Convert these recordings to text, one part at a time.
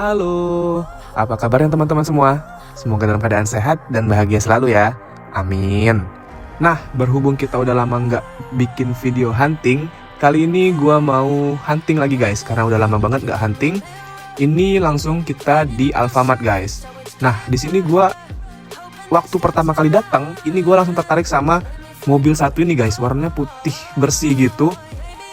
Halo, apa kabarnya teman-teman semua? Semoga dalam keadaan sehat dan bahagia selalu ya. Amin. Nah, berhubung kita udah lama nggak bikin video hunting, kali ini gua mau hunting lagi guys, karena udah lama banget nggak hunting. Ini langsung kita di Alfamart guys. Nah, di sini gua waktu pertama kali datang, ini gua langsung tertarik sama mobil satu ini guys, warnanya putih bersih gitu,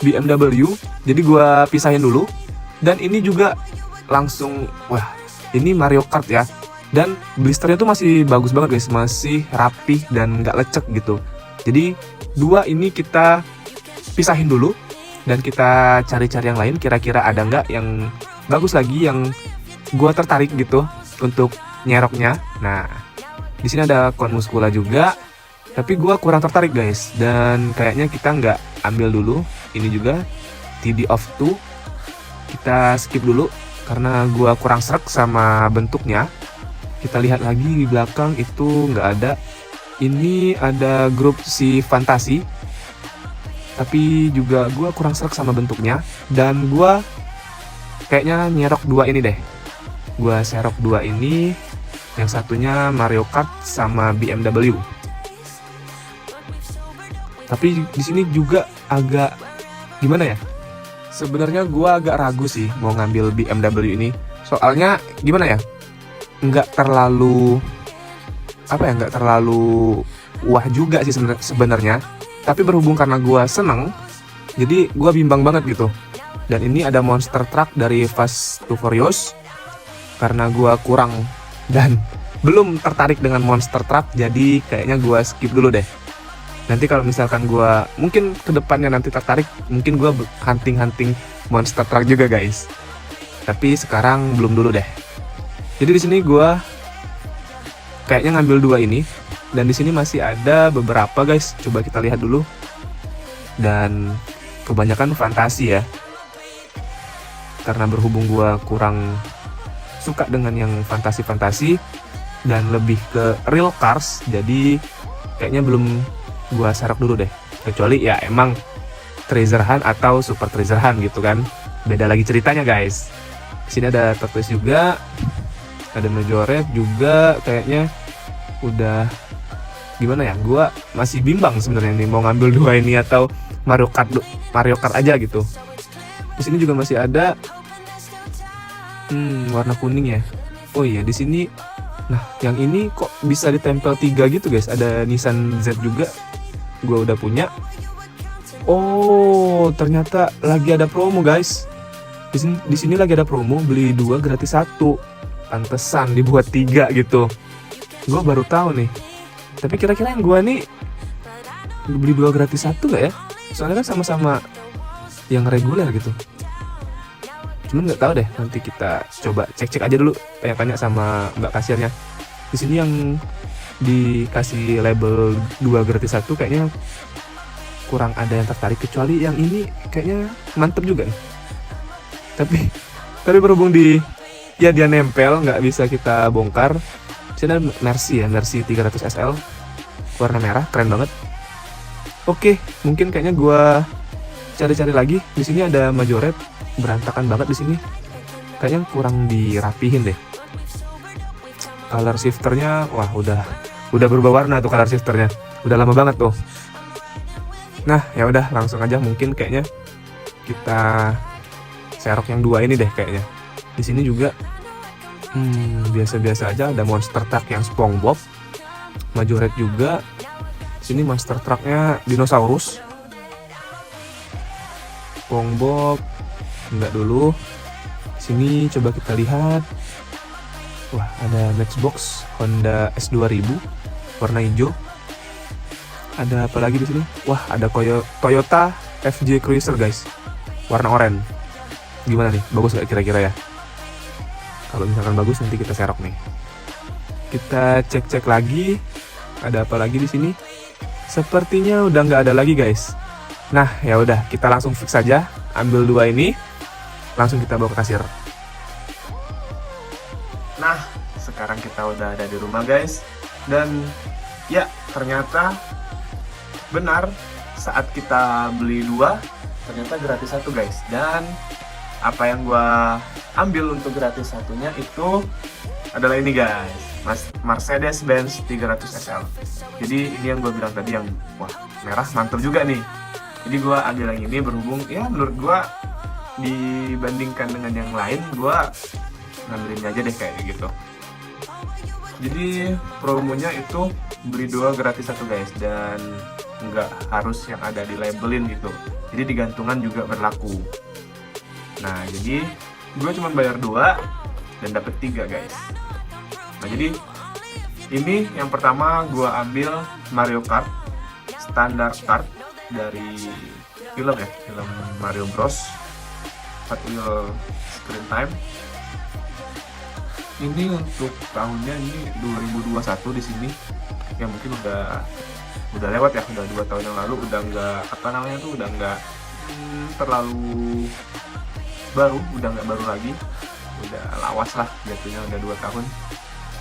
BMW. Jadi gua pisahin dulu. Dan ini juga langsung, wah, ini Mario Kart ya. Dan blisternya tuh masih bagus banget guys, masih rapih dan nggak lecek gitu. Jadi dua ini kita pisahin dulu dan kita cari-cari yang lain. Kira-kira ada nggak yang bagus lagi yang gua tertarik gitu untuk nyeroknya. Nah, di sini ada Kon Muscula juga, tapi gua kurang tertarik guys. Dan kayaknya kita nggak ambil dulu. Ini juga TD of 2, kita skip dulu karena gua kurang srek sama bentuknya. Kita lihat lagi di belakang itu nggak ada. Ini ada grup si Fantasi, tapi juga gua kurang srek sama bentuknya. Dan gua kayaknya nyerok dua ini deh. Gua serok dua ini. Yang satunya Mario Kart sama BMW. Tapi di sini juga agak gimana ya? Sebenarnya gue agak ragu sih mau ngambil BMW ini. Soalnya gimana ya? Nggak terlalu nggak terlalu wah juga sih sebenarnya. Tapi berhubung karena gue seneng, jadi gue bimbang banget gitu. Dan ini ada monster truck dari Fast to Furious. Karena gue kurang dan belum tertarik dengan monster truck, jadi kayaknya gue skip dulu deh. Nanti kalau misalkan gue mungkin kedepannya nanti tertarik, mungkin gue hunting monster truck juga guys. Tapi sekarang belum dulu deh. Jadi di sini gue kayaknya ngambil dua ini. Dan di sini masih ada beberapa guys. Coba kita lihat dulu. Dan kebanyakan Fantasi ya. Karena berhubung gue kurang suka dengan yang fantasi dan lebih ke real cars, jadi kayaknya belum gua serok dulu deh. Kecuali ya emang Treasure Hunt atau Super Treasure Hunt gitu kan. Beda lagi ceritanya guys. Di sini ada Tortoise juga. Ada Majoret juga, kayaknya udah gimana ya? Gua masih bimbang sebenarnya nih mau ngambil dua ini atau Mario Kart aja gitu. Di sini juga masih ada warna kuning ya. Oh iya, di sini nah, yang ini kok bisa ditempel 3 gitu guys. Ada Nissan Z juga. Gua udah punya. Oh, ternyata lagi ada promo guys. Di sini lagi ada promo, beli 2 gratis 1. Pantesan dibuat 3 gitu. Gua baru tahu nih. Tapi kira-kira yang gua nih beli 2 gratis 1 gak ya? Soalnya kan sama-sama yang reguler gitu. Cuman nggak tahu deh, nanti kita coba cek aja dulu, tanya-tanya sama mbak kasirnya. Di sini yang dikasih label 2 gratis 1 kayaknya kurang ada yang tertarik, kecuali yang ini kayaknya mantep juga nih. Tapi berhubung dia nempel, nggak bisa kita bongkar. Di sini ada Mercy ya, Mercy 300 SL warna merah, keren banget. Oke, mungkin kayaknya gua cari-cari lagi. Di sini ada Majoret, berantakan banget di sini. Kayaknya kurang dirapihin deh. Color shifternya, wah udah berubah warna tuh color shifternya. Udah lama banget tuh. Nah, ya udah langsung aja, mungkin kayaknya kita serok yang dua ini deh kayaknya. Di sini juga biasa-biasa aja, ada monster truck yang SpongeBob. Majoret juga. Di sini monster trucknya dinosaurus. SpongeBob enggak dulu. Sini coba kita lihat. Wah, ada Matchbox Honda S2000 warna hijau. Ada apa lagi di sini? Wah, ada Toyota FJ Cruiser guys, warna oranye. Gimana nih? Bagus gak kira-kira ya? Kalau misalkan bagus, nanti kita serok nih. Kita cek lagi. Ada apa lagi di sini? Sepertinya udah nggak ada lagi guys. Nah, ya udah, kita langsung fix saja. Ambil dua ini, langsung kita bawa ke kasir. Nah, sekarang kita udah ada di rumah guys. Dan ya, ternyata benar, saat kita beli 2 ternyata gratis 1 guys. Dan apa yang gua ambil untuk gratis satunya itu adalah ini guys, Mercedes-Benz 300 SL. Jadi ini yang gue bilang tadi, yang wah merah mantap juga nih. Jadi gue ambil yang ini berhubung ya menurut gue dibandingkan dengan yang lain, gue ngambilin aja deh kayak gitu. Jadi promonya itu beli 2 gratis 1 guys, dan nggak harus yang ada di labelin gitu. Jadi di gantungan juga berlaku. Nah jadi gue cuma bayar 2 dan dapet 3 guys. Nah jadi ini yang pertama gue ambil Mario Kart Standard Kart dari film ya, film Mario Bros. Hot Wheel Screen Time. Ini untuk tahunnya ini 2021 di sini. Ya mungkin udah lewat ya, udah 2 tahun yang lalu, udah nggak apa namanya tuh, udah nggak terlalu baru, udah nggak baru lagi, udah lawas lah jatuhnya, udah 2 tahun.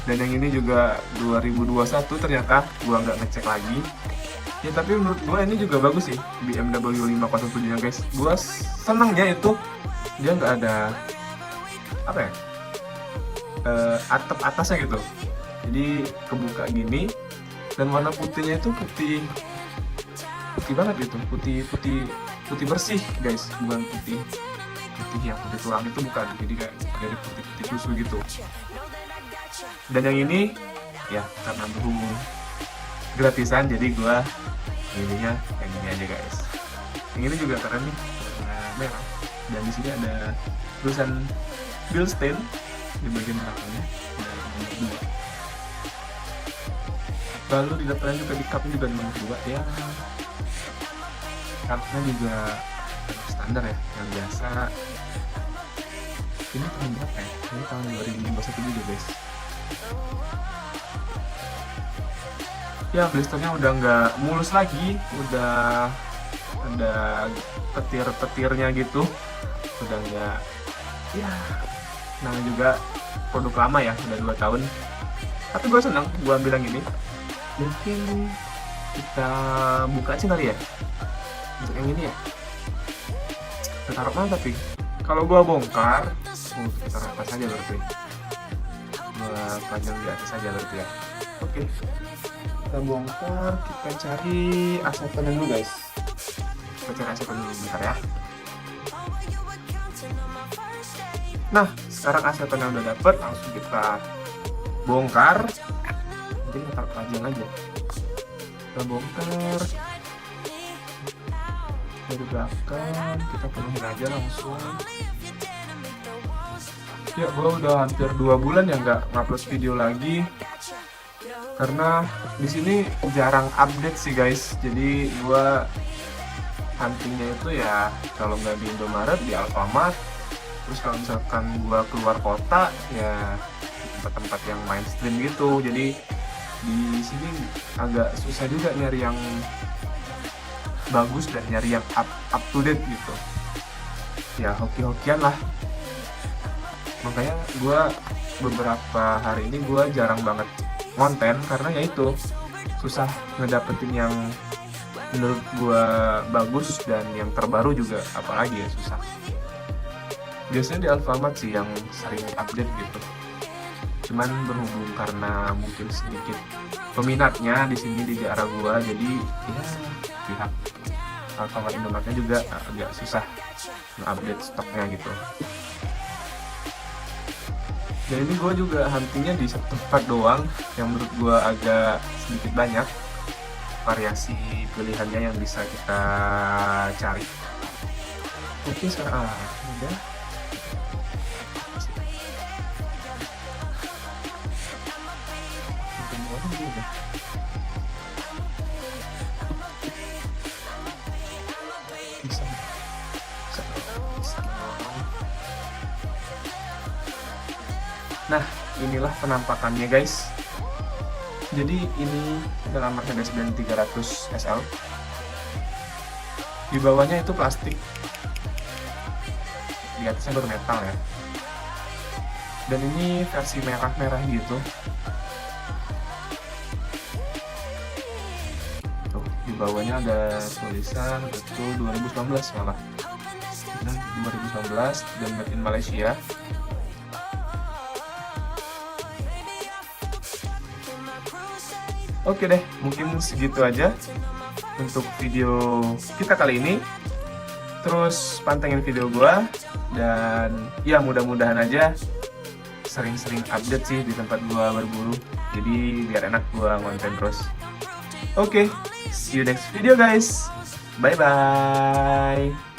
Dan yang ini juga 2021 ternyata gua nggak ngecek lagi ya, tapi menurut gua ini juga bagus sih, BMW 507 nya guys. Gua senangnya itu dia nggak ada apa ya, atap atasnya gitu, jadi kebuka gini, dan warna putihnya itu putih banget gitu, putih bersih guys, bukan putih yang putih tulang itu, bukan, jadi kayak dari putih susu gitu. Dan yang ini ya karena berhubung gratisan, jadi gua milihnya yang ini aja guys. Yang ini juga keren nih, warna merah, dan di sini ada tulisan Bilstein di bagian belakangnya. Lalu di depannya juga, di cupnya juga nomor 2 ya. Cupnya juga standar ya, yang biasa. Ini tahun berapa ya? Ini tahun 2021 juga guys. Ya blisternya udah nggak mulus lagi, udah ada petir-petirnya gitu, udah nggak ya, namanya juga produk lama ya, udah 2 tahun. Tapi gue senang gue bilang ini. Mungkin kita buka aja kali ya untuk yang ini ya. Kita taruh mana tapi? Kalau gue bongkar, kita taruh atas aja berarti. Gue panjang di atas aja berarti ya. Oke. Kita bongkar, kita cari aseton dulu guys. Kita cari aseton dulu bentar ya. Nah, sekarang aseton yang udah dapet, langsung kita bongkar. Nanti kita taruh panjang aja. Kita bongkar dari belakang, kita penuhin aja langsung. Ya, gue udah hampir 2 bulan ya nggak ngupload video lagi, karena di sini jarang update sih guys. Jadi gue huntingnya itu ya kalau nggak di Indomaret, di Alfamart. Terus kalau misalkan gue keluar kota ya tempat-tempat yang mainstream gitu. Jadi di sini agak susah juga nyari yang bagus dan nyari yang up to date gitu. Ya hoki-hokian lah. Makanya gue beberapa hari ini gue jarang banget konten, karena ya itu susah ngedapetin yang menurut gue bagus, dan yang terbaru juga apalagi ya susah. Biasanya di Alfamart sih yang sering update gitu. Cuman berhubung karena mungkin sedikit peminatnya di sini di daerah gue, jadi ya pihak Alfamart Indomaretnya juga agak susah nge-update stoknya gitu. Dan ini gue juga huntingnya di satu tempat doang, yang menurut gue agak sedikit banyak variasi pilihannya yang bisa kita cari. Oke, sekarang udah. Nah, inilah penampakannya guys. Jadi ini adalah Mercedes-Benz 300 SL. Di bawahnya itu plastik, di atasnya baru metal ya. Dan ini versi merah-merah gitu. Tuh, di bawahnya ada tulisan betul 2019 malah. Dan 2019 dan made in Malaysia. Oke deh, mungkin segitu aja untuk video kita kali ini. Terus pantengin video gua, dan ya mudah-mudahan aja sering-sering update sih di tempat gua berburu. Jadi biar enak gua ngonten terus. Oke, see you next video guys. Bye bye.